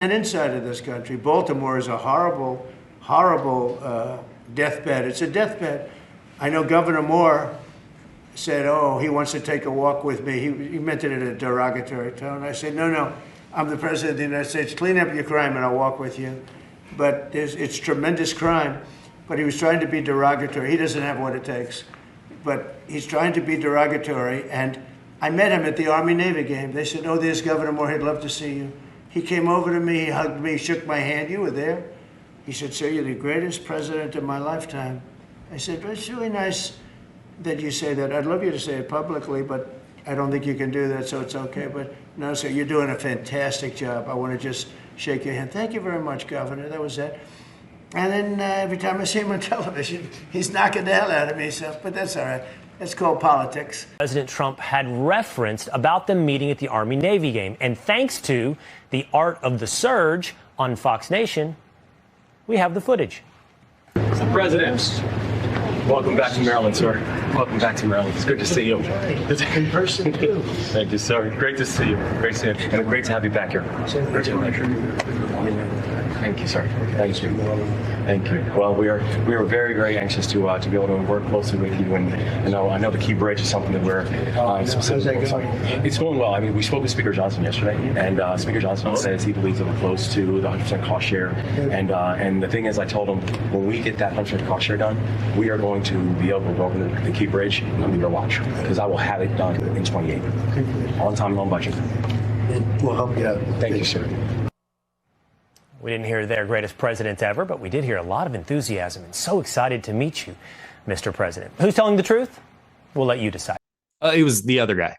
and inside of this country. Baltimore is a horrible, horrible deathbed. It's a deathbed. I know Governor Moore said, oh, he wants to take a walk with me. He meant it in a derogatory tone. I said, no, no, I'm the president of the United States. Clean up your crime and I'll walk with you. But it's tremendous crime. But he was trying to be derogatory. He doesn't have what it takes. But he's trying to be derogatory. And I met him at the Army-Navy game. They said, oh, there's Governor Moore. He'd love to see you. He came over to me. He hugged me, shook my hand. You were there. He said, sir, you're the greatest president of my lifetime. I said, but it's really nice that you say that. I'd love you to say it publicly, but I don't think you can do that, so it's okay. But no, sir, you're doing a fantastic job. I want to just shake your hand. Thank you very much, Governor. That was it. And then every time I see him on television, he's knocking the hell out of me. So, but that's all right. It's called politics. President Trump had referenced about them meeting at the Army-Navy game. And thanks to the art of the surge on Fox Nation, we have the footage. Mr. President, welcome back to Maryland, sir. Welcome back to Maryland. It's good to see you. In person, too. Thank you, sir. Great to see you. Great to see you. And great to have you back here. Great to have you. Thank you, sir. Thank you. Thank you. Well, we are very, very anxious to be able to work closely with you, and I know the Key Bridge is something that we're specifically. It's going well. I mean, we spoke with Speaker Johnson yesterday, and Speaker Johnson says he believes that we're close to the 100% cost share. And the thing is, I told him when we get that 100% cost share done, we are going to be able to go over the Key Bridge under your watch, because I will have it done in 28, on time and on budget. We'll help you out. Thank you, sir. We didn't hear their greatest president ever, but we did hear a lot of enthusiasm and so excited to meet you, Mr. President. Who's telling the truth? We'll let you decide. It was the other guy,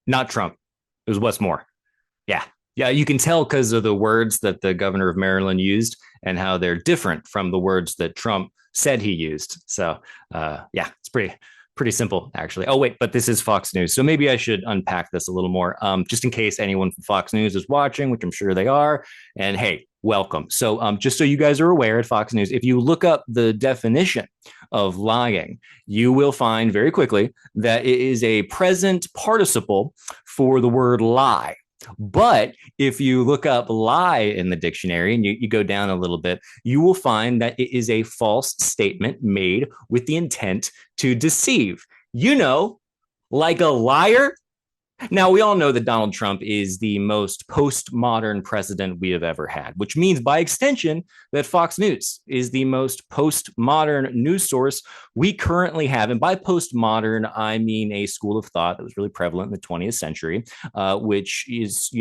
not Trump. It was Wes Moore. Yeah. Yeah, you can tell because of the words that the governor of Maryland used and how they're different from the words that Trump said he used. So, yeah, it's pretty simple, actually. Oh, wait, but this is Fox News. So maybe I should unpack this a little more, just in case anyone from Fox News is watching, which I'm sure they are. And hey, welcome. So just so you guys are aware, at Fox News, if you look up the definition of lying, you will find very quickly that it is a present participle for the word lie. But if you look up lie in the dictionary and you go down a little bit, you will find that it is a false statement made with the intent to deceive. You know, like a liar. Now, we all know that Donald Trump is the most postmodern president we have ever had, which means by extension that Fox News is the most postmodern news source we currently have. And by postmodern, I mean a school of thought that was really prevalent in the 20th century, which is,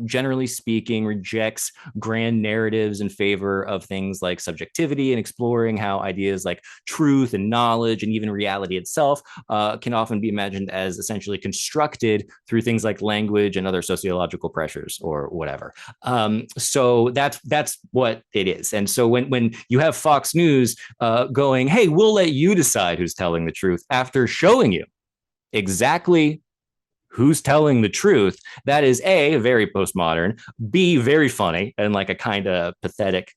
generally speaking, rejects grand narratives in favor of things like subjectivity and exploring how ideas like truth and knowledge and even reality itself can often be imagined as essentially constructed through things like language and other sociological pressures or whatever. So that's what it is. And so when you have Fox News going, hey, we'll let you decide who's telling the truth after showing you exactly who's telling the truth, that is A, very postmodern, B, very funny and like a kind of pathetic,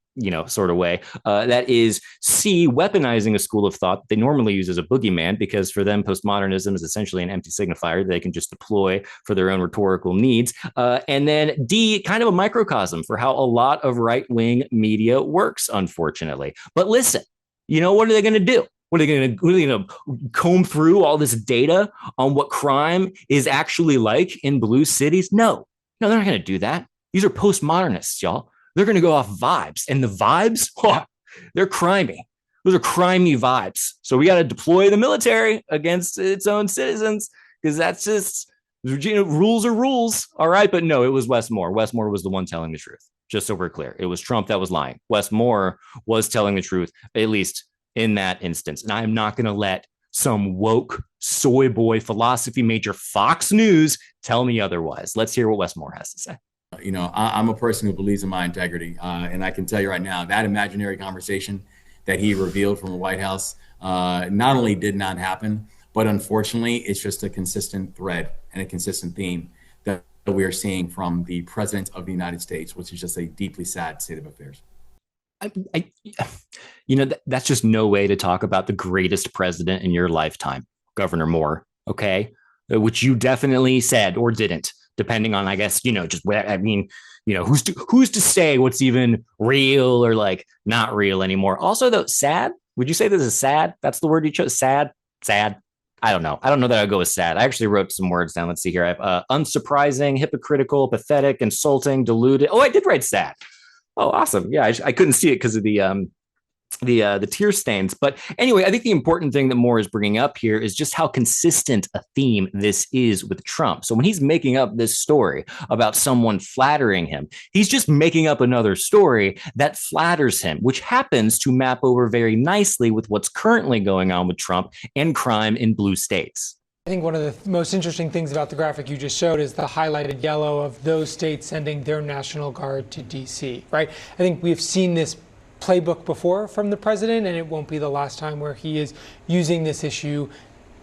sort of way. That is C, weaponizing a school of thought that they normally use as a boogeyman, because for them, postmodernism is essentially an empty signifier that they can just deploy for their own rhetorical needs. And then D, kind of a microcosm for how a lot of right-wing media works, unfortunately. But listen, what are they going to do? What are they going to comb through all this data on what crime is actually like in blue cities? No, they're not going to do that. These are postmodernists, y'all. They're going to go off vibes, and the vibes, they're crimey. Those are crimey vibes. So we got to deploy the military against its own citizens, because that's just, rules are rules. All right. But no, it was Wes Moore. Wes Moore was the one telling the truth. Just so we're clear. It was Trump that was lying. Wes Moore was telling the truth, at least in that instance. And I am not going to let some woke soy boy philosophy major Fox News tell me otherwise. Let's hear what Wes Moore has to say. I'm a person who believes in my integrity. And I can tell you right now, that imaginary conversation that he revealed from the White House not only did not happen, but unfortunately, it's just a consistent thread and a consistent theme that we are seeing from the president of the United States, which is just a deeply sad state of affairs. That's just no way to talk about the greatest president in your lifetime, Governor Moore. Okay, which you definitely said or didn't, depending on, I guess, just where. I mean, who's to say what's even real or like not real anymore? Also, though, sad. Would you say this is sad? That's the word you chose. Sad. I don't know. I don't know that I'll go with sad. I actually wrote some words down. Let's see here. I have unsurprising, hypocritical, pathetic, insulting, deluded. Oh, I did write sad. Oh, awesome. Yeah, I couldn't see it because of the tear stains. But anyway, I think the important thing that Moore is bringing up here is just how consistent a theme this is with Trump. So when he's making up this story about someone flattering him, he's just making up another story that flatters him, which happens to map over very nicely with what's currently going on with Trump and crime in blue states. I think one of the most interesting things about the graphic you just showed is the highlighted yellow of those states sending their National Guard to D.C., right? I think we've seen this playbook before from the president, and it won't be the last time where he is using this issue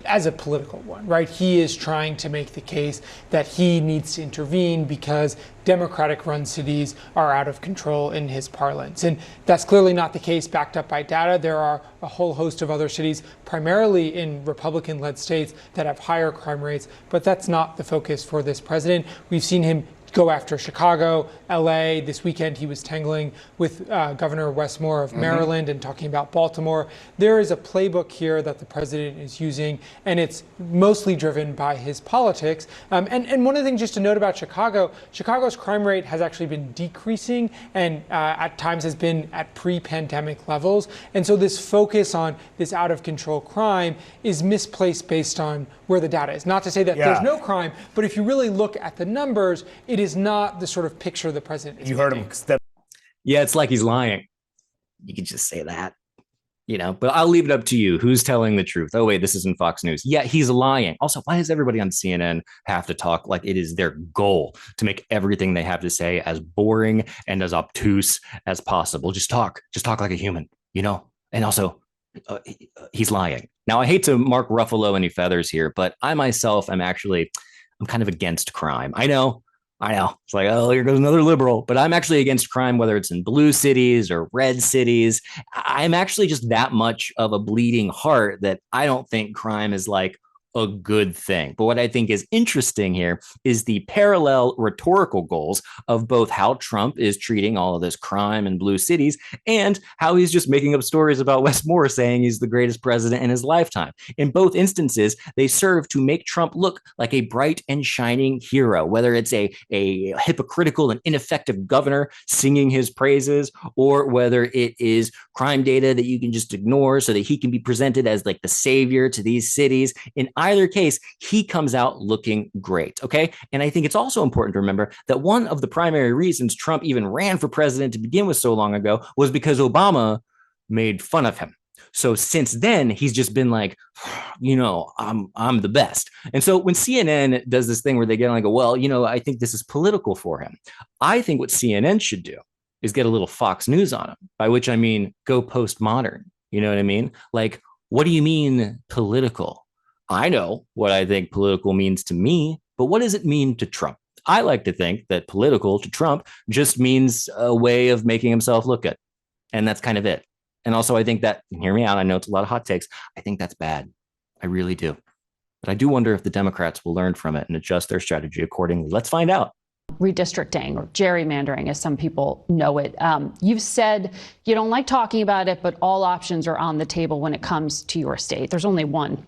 as a political one, right? He is trying to make the case that he needs to intervene because Democratic-run cities are out of control in his parlance. And that's clearly not the case backed up by data. There are a whole host of other cities, primarily in Republican-led states, that have higher crime rates, but that's not the focus for this president. We've seen him go after Chicago, LA. This weekend, he was tangling with Governor Wes Moore of Maryland and talking about Baltimore. There is a playbook here that the president is using, and it's mostly driven by his politics. And one of the things just to note about Chicago's crime rate has actually been decreasing and at times has been at pre-pandemic levels. And so this focus on this out of control crime is misplaced based on where the data is. Not to say that there's no crime, but if you really look at the numbers, it is not the sort of picture the president is heard him step. Yeah, it's like he's lying. You could just say that, but I'll leave it up to you. Who's telling the truth? Oh, wait, this isn't Fox News. Yeah, he's lying. Also, why does everybody on CNN have to talk like it is their goal to make everything they have to say as boring and as obtuse as possible? Just talk like a human, and also he's lying. Now, I hate to Mark Ruffalo any feathers here, but I myself I'm kind of against crime. I know. It's like, oh, here goes another liberal. But I'm actually against crime, whether it's in blue cities or red cities. I'm actually just that much of a bleeding heart that I don't think crime is like a good thing. But what I think is interesting here is the parallel rhetorical goals of both how Trump is treating all of this crime in blue cities and how he's just making up stories about Wes Moore saying he's the greatest president in his lifetime. In both instances, they serve to make Trump look like a bright and shining hero, whether it's a hypocritical and ineffective governor singing his praises, or whether it is crime data that you can just ignore so that he can be presented as like the savior to these cities. In either case, he comes out looking great, okay? And I think it's also important to remember that one of the primary reasons Trump even ran for president to begin with so long ago was because Obama made fun of him. So since then, he's just been like, I'm the best. And so when CNN does this thing where they get on and go, well, I think this is political for him. I think what CNN should do is get a little Fox News on him, by which I mean go postmodern. You know what I mean? Like, what do you mean political? I know what I think political means to me, but what does it mean to Trump? I like to think that political to Trump just means a way of making himself look good. And that's kind of it. And also, I think that, hear me out, I know it's a lot of hot takes. I think that's bad. I really do. But I do wonder if the Democrats will learn from it and adjust their strategy accordingly. Let's find out. Redistricting, or gerrymandering, as some people know it. You've said you don't like talking about it, but all options are on the table when it comes to your state. There's only one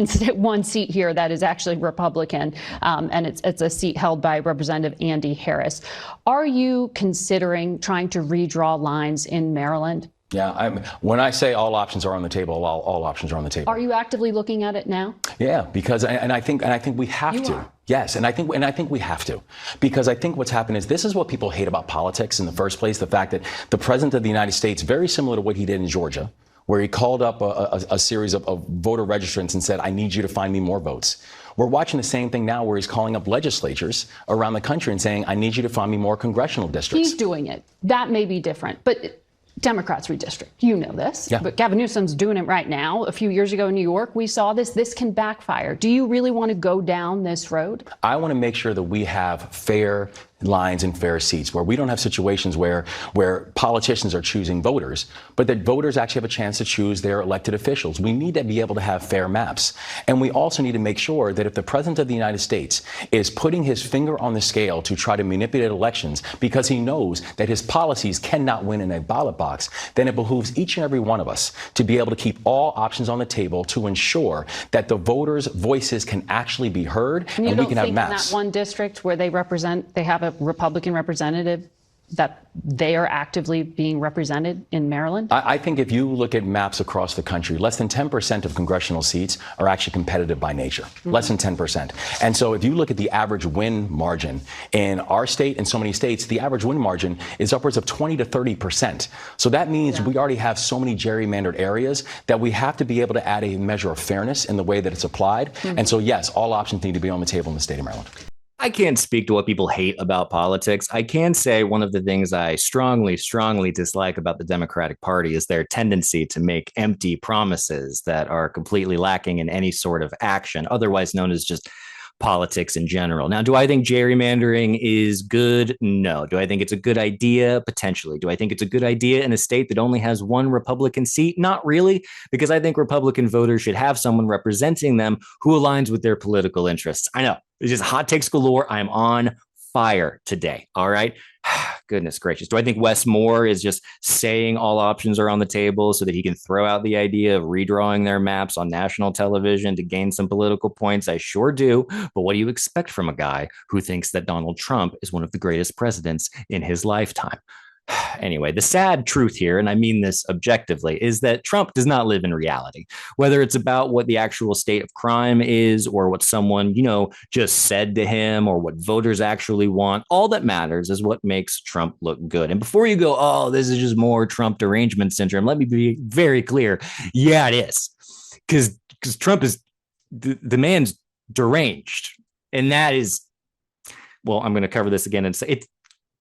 seat here that is actually Republican, and it's a seat held by Representative Andy Harris. Are you considering trying to redraw lines in Maryland? Yeah, when I say all options are on the table, all options are on the table. Are you actively looking at it now? Yeah, because I think we have to. Yes, and I think we have to, because I think what's happened is this is what people hate about politics in the first place: the fact that the president of the United States, very similar to what he did in Georgia, where he called up a series of voter registrants and said, "I need you to find me more votes." We're watching the same thing now, where he's calling up legislatures around the country and saying, "I need you to find me more congressional districts." He's doing it. That may be different, but Democrats redistrict. You know this. Yeah. But Gavin Newsom's doing it right now. A few years ago in New York, we saw this. This can backfire. Do you really want to go down this road? I want to make sure that we have fair, lines and fair seats, where we don't have situations where politicians are choosing voters, but that voters actually have a chance to choose their elected officials. We need to be able to have fair maps. And we also need to make sure that if the President of the United States is putting his finger on the scale to try to manipulate elections because he knows that his policies cannot win in a ballot box, then it behooves each and every one of us to be able to keep all options on the table to ensure that the voters' voices can actually be heard and we can have maps. In that one district where they have a Republican representative, that they are actively being represented in Maryland? I think if you look at maps across the country, less than 10% of congressional seats are actually competitive by nature. Less than 10%. And so if you look at the average win margin in our state and so many states, the average win margin is upwards of 20 to 30%. So that means we already have so many gerrymandered areas that we have to be able to add a measure of fairness in the way that it's applied. And so, yes, all options need to be on the table in the state of Maryland. I can't speak to what people hate about politics. I can say one of the things I strongly, strongly dislike about the Democratic Party is their tendency to make empty promises that are completely lacking in any sort of action, otherwise known as just politics in general. Now, do I think gerrymandering is good? No. Do I think it's a good idea? Potentially. Do I think it's a good idea in a state that only has one Republican seat? Not really, because I think Republican voters should have someone representing them who aligns with their political interests. I know, it's just hot takes galore. I'm on fire today. All right. Goodness gracious. Do I think Wes Moore is just saying all options are on the table so that he can throw out the idea of redrawing their maps on national television to gain some political points? I sure do. But what do you expect from a guy who thinks that Donald Trump is one of the greatest presidents in his lifetime? Anyway, the sad truth here, and I mean this objectively, is that Trump does not live in reality. Whether it's about what the actual state of crime is or what someone, just said to him or what voters actually want, all that matters is what makes Trump look good. And before you go, oh, this is just more Trump derangement syndrome, let me be very clear. Yeah, it is. Because Trump is, the man's deranged. And that is, well, I'm going to cover this again and say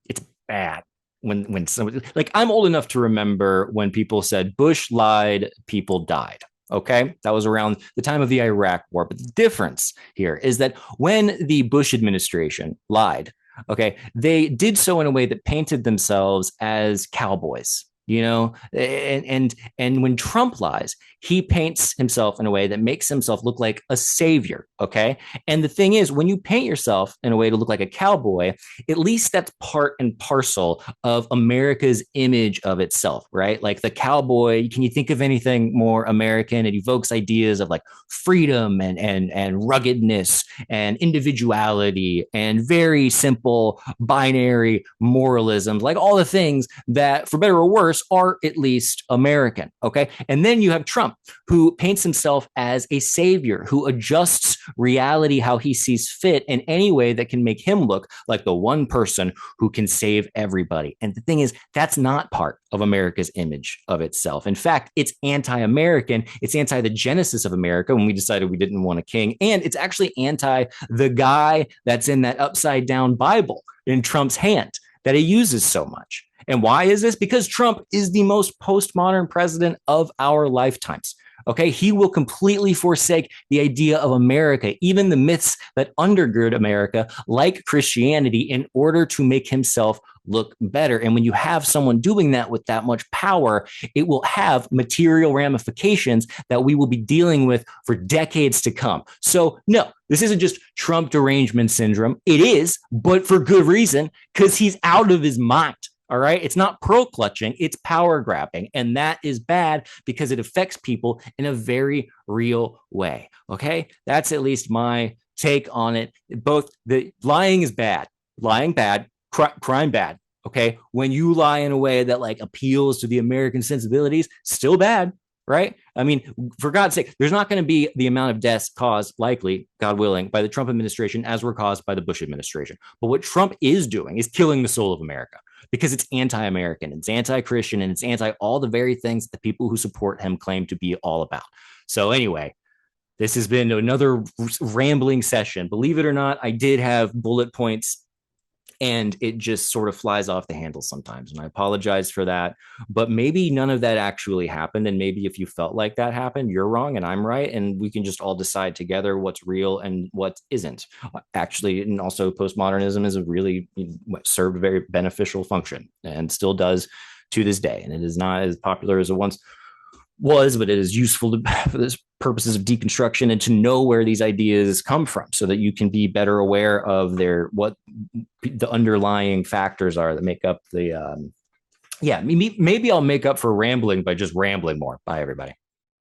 it's bad. When somebody, like, I'm old enough to remember when people said Bush lied, people died. Okay, that was around the time of the Iraq War. But the difference here is that when the Bush administration lied, okay, they did so in a way that painted themselves as cowboys. And when Trump lies, he paints himself in a way that makes himself look like a savior. Okay. And the thing is, when you paint yourself in a way to look like a cowboy, at least that's part and parcel of America's image of itself, right? Like the cowboy, can you think of anything more American? It evokes ideas of like freedom and ruggedness and individuality and very simple binary moralisms, like all the things that, for better or worse, are at least American. Okay. And then you have Trump, who paints himself as a savior, who adjusts reality how he sees fit in any way that can make him look like the one person who can save everybody. And the thing is, that's not part of America's image of itself. In fact, it's anti-American. It's anti the genesis of America when we decided we didn't want a king. And it's actually anti the guy that's in that upside down Bible in Trump's hand that he uses so much. And why is this? Because Trump is the most postmodern president of our lifetimes. Okay, he will completely forsake the idea of America, even the myths that undergird America, like Christianity, in order to make himself look better. And when you have someone doing that with that much power, it will have material ramifications that we will be dealing with for decades to come. So no, this isn't just Trump derangement syndrome. It is, but for good reason, because he's out of his mind. All right. It's not pearl clutching. It's power grabbing. And that is bad because it affects people in a very real way. OK, that's at least my take on it. Both the lying is bad, lying bad, crime bad. OK, when you lie in a way that like appeals to the American sensibilities, still bad. Right. I mean, for God's sake, there's not going to be the amount of deaths caused, likely, God willing, by the Trump administration as were caused by the Bush administration. But what Trump is doing is killing the soul of America. Because it's anti-American, it's anti-Christian, and it's anti all the very things that the people who support him claim to be all about. So anyway, this has been another rambling session. Believe it or not, I did have bullet points and it just sort of flies off the handle sometimes. And I apologize for that, but maybe none of that actually happened. And maybe if you felt like that happened, you're wrong and I'm right. And we can just all decide together what's real and what isn't. Actually, and also postmodernism is a really served a very beneficial function and still does to this day. And it is not as popular as it once was, but it is useful for the purposes of deconstruction and to know where these ideas come from so that you can be better aware of what the underlying factors are that make up the, maybe I'll make up for rambling by just rambling more. Bye, everybody.